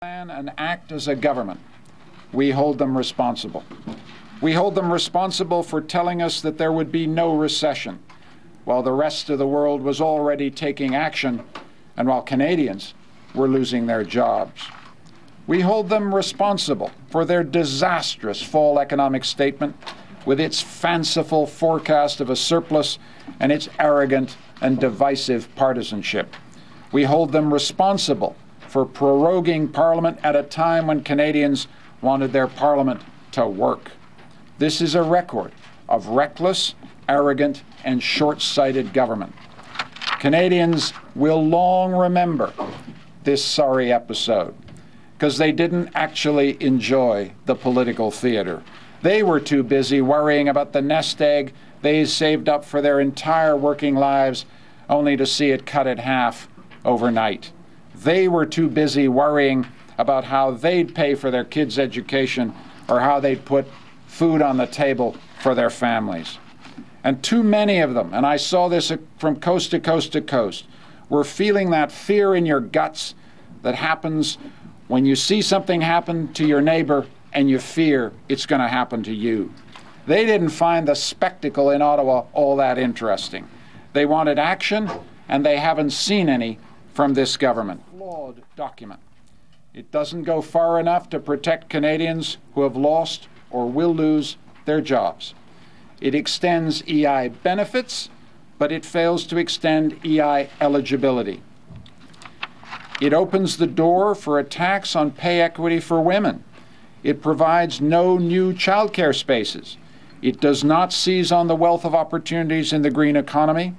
Plan and act as a government, we hold them responsible. We hold them responsible for telling us that there would be no recession, while the rest of the world was already taking action and while Canadians were losing their jobs. We hold them responsible for their disastrous fall economic statement with its fanciful forecast of a surplus and its arrogant and divisive partisanship. We hold them responsible for proroguing Parliament at a time when Canadians wanted their Parliament to work. This is a record of reckless, arrogant, and short-sighted government. Canadians will long remember this sorry episode because they didn't actually enjoy the political theater. They were too busy worrying about the nest egg they saved up for their entire working lives, only to see it cut in half overnight. They were too busy worrying about how they'd pay for their kids' education or how they'd put food on the table for their families. And too many of them, and I saw this from coast to coast to coast, were feeling that fear in your guts that happens when you see something happen to your neighbor and you fear it's going to happen to you. They didn't find the spectacle in Ottawa all that interesting. They wanted action, and they haven't seen any from this government. Flawed document. It doesn't go far enough to protect Canadians who have lost or will lose their jobs. It extends EI benefits, but it fails to extend EI eligibility. It opens the door for a tax on pay equity for women. It provides no new childcare spaces. It does not seize on the wealth of opportunities in the green economy,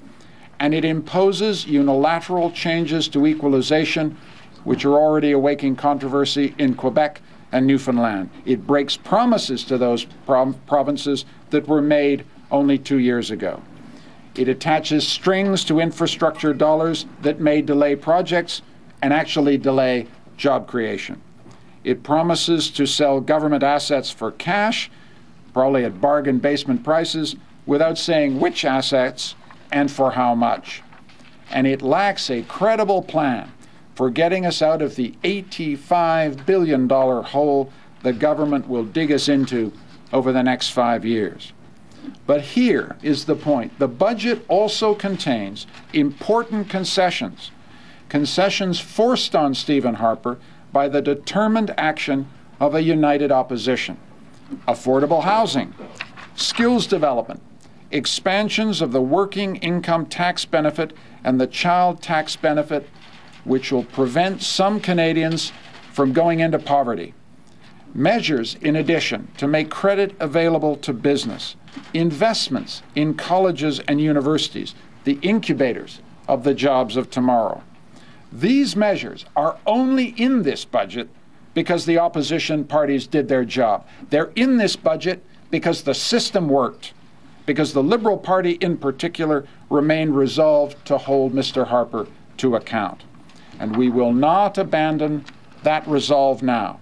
and it imposes unilateral changes to equalization, which are already awakening controversy in Quebec and Newfoundland. It breaks promises to those provinces that were made only 2 years ago. It attaches strings to infrastructure dollars that may delay projects and actually delay job creation. It promises to sell government assets for cash, probably at bargain basement prices, without saying which assets and for how much. And it lacks a credible plan for getting us out of the $85 billion hole the government will dig us into over the next 5 years. But here is the point. The budget also contains important concessions, concessions forced on Stephen Harper by the determined action of a united opposition. Affordable housing, skills development, expansions of the working income tax benefit and the child tax benefit, which will prevent some Canadians from going into poverty. Measures, in addition, to make credit available to business, investments in colleges and universities, the incubators of the jobs of tomorrow. These measures are only in this budget because the opposition parties did their job. They're in this budget because the system worked, because the Liberal Party in particular remained resolved to hold Mr. Harper to account. And we will not abandon that resolve now.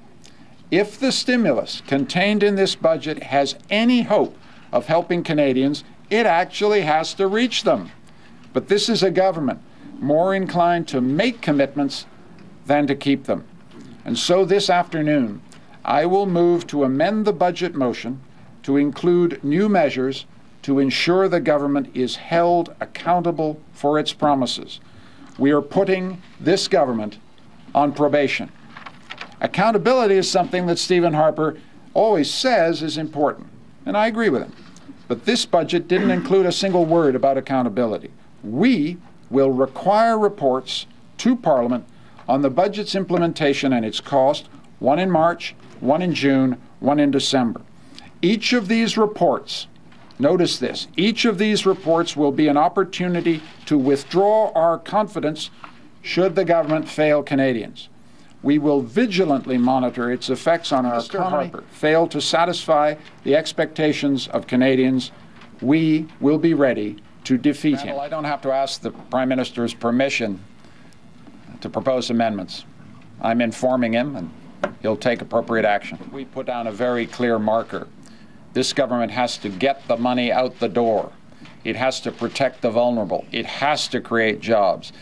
If the stimulus contained in this budget has any hope of helping Canadians, it actually has to reach them. But this is a government more inclined to make commitments than to keep them. And so this afternoon, I will move to amend the budget motion to include new measures to ensure the government is held accountable for its promises. We are putting this government on probation. Accountability is something that Stephen Harper always says is important, and I agree with him. But this budget didn't include a single word about accountability. We will require reports to Parliament on the budget's implementation and its cost, one in March, one in June, one in December. Each of these reports, notice this, each of these reports will be an opportunity to withdraw our confidence should the government fail Canadians. We will vigilantly monitor its effects on our economy. Fail to satisfy the expectations of Canadians, we will be ready to defeat him. I don't have to ask the Prime Minister's permission to propose amendments. I'm informing him, and he'll take appropriate action. We put down a very clear marker. This government has to get the money out the door. It has to protect the vulnerable. It has to create jobs.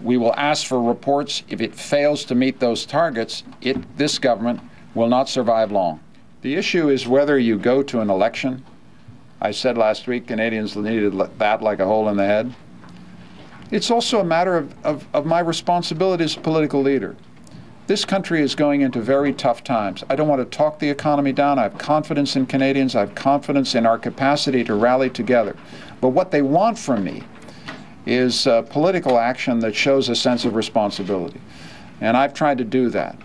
We will ask for reports. If it fails to meet those targets, this government will not survive long. The issue is whether you go to an election. I said last week Canadians needed that like a hole in the head. It's also a matter of my responsibility as a political leader. This country is going into very tough times. I don't want to talk the economy down. I have confidence in Canadians. I have confidence in our capacity to rally together. But what they want from me is political action that shows a sense of responsibility. And I've tried to do that.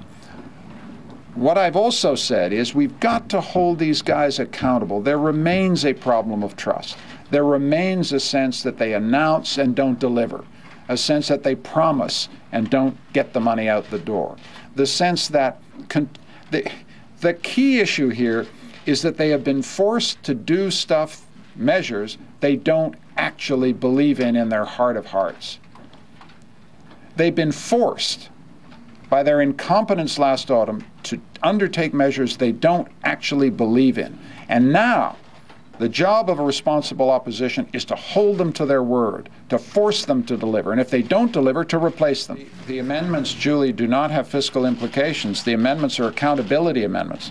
What I've also said is we've got to hold these guys accountable. There remains a problem of trust. There remains a sense that they announce and don't deliver, a sense that they promise and don't get the money out the door. The sense that the key issue here is that they have been forced to do stuff, measures, they don't actually believe in their heart of hearts. They've been forced by their incompetence last autumn to undertake measures they don't actually believe in. And now, the job of a responsible opposition is to hold them to their word, to force them to deliver, and if they don't deliver, to replace them. The amendments, Julie, do not have fiscal implications. The amendments are accountability amendments.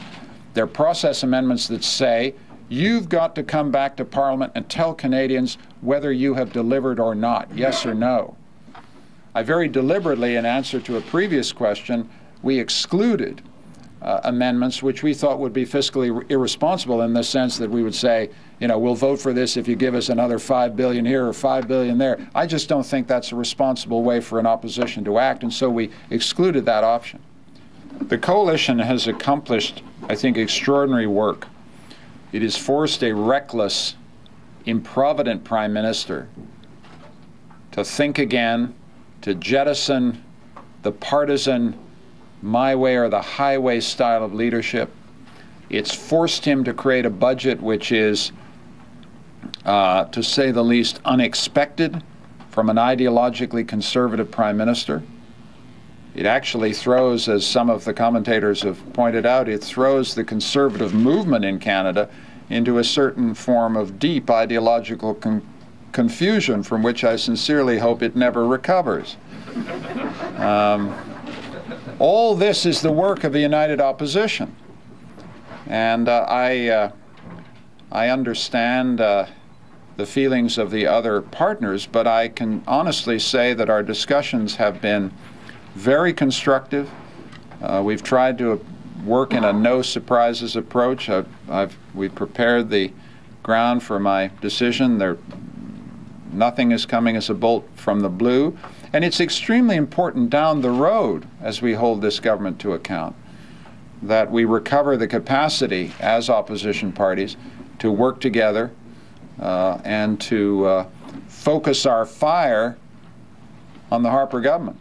They're process amendments that say, you've got to come back to Parliament and tell Canadians whether you have delivered or not, yes or no. I very deliberately, in answer to a previous question, we excluded amendments which we thought would be fiscally irresponsible in the sense that we would say, you know, we'll vote for this if you give us another $5 billion here or $5 billion there. I just don't think that's a responsible way for an opposition to act, and so we excluded that option. The coalition has accomplished, I think, extraordinary work. It has forced a reckless, improvident Prime Minister to think again, to jettison the partisan my way or the highway style of leadership. It's forced him to create a budget which is, to say the least, unexpected from an ideologically conservative Prime Minister. It actually throws, as some of the commentators have pointed out, it throws the conservative movement in Canada into a certain form of deep ideological confusion from which I sincerely hope it never recovers. All this is the work of the united opposition. And I understand the feelings of the other partners, but I can honestly say that our discussions have been very constructive. We've tried to work in a no surprises approach. We've prepared the ground for my decision. Nothing is coming as a bolt from the blue. And it's extremely important down the road, as we hold this government to account, that we recover the capacity as opposition parties to work together and to focus our fire on the Harper government.